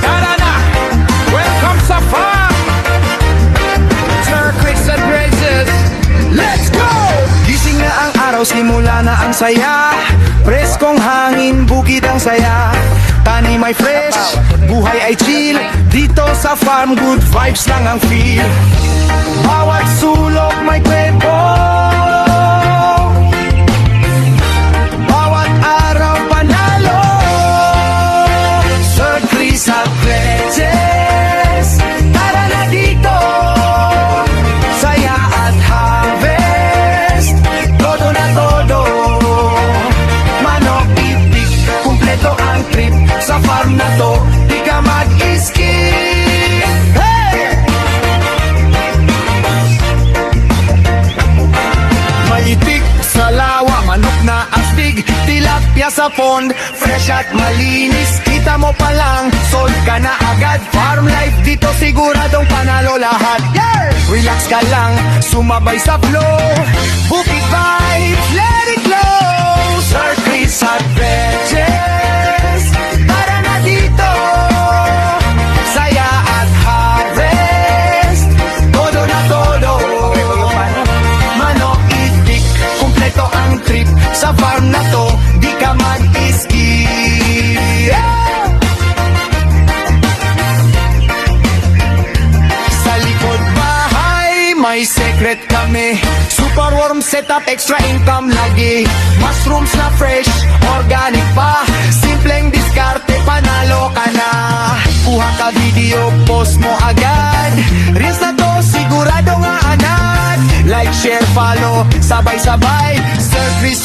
Tara na, welcome sa farm. Sir Chris and Graces, let's go! Gising na ang araw, simula na ang saya. Preskong hangin, bukid ang saya. Tanim ay fresh, buhay ay chill. Dito sa farm, good vibes lang ang feel. Bawat sulok may kwento, bawat araw panalo. Sir Chris at Graces, tara na dito. Saya at harvest, todo na todo. Manok, itik, kumpleto ang trip. Sa farm na to, di ka mag-skip. Hey! Maitik sa lawa, manok na astig. Tilapia sa pond, fresh at malinis. Kita mo pa lang, sold ka na agad. Farm life dito siguradong panalo lahat. Yeah! Relax ka lang, sumabay sa flow. Bukid vibes, let it glow. Sir Chris at Graces, tara na dito. Saya at harvest, todo na todo. Manok, itik, kumpleto ang trip. Sa farm na to, di ka mag-skip. Yeah! Sa likod bahay, may secret kami. Super warm setup, extra income lagi. Mushrooms na fresh, organic pa. Simpleng diskarte, panalo ka na. Kuha ka video, post mo agad. Reels na to, sigurado nga anad. Like, share, follow, sabay-sabay. Sir Chris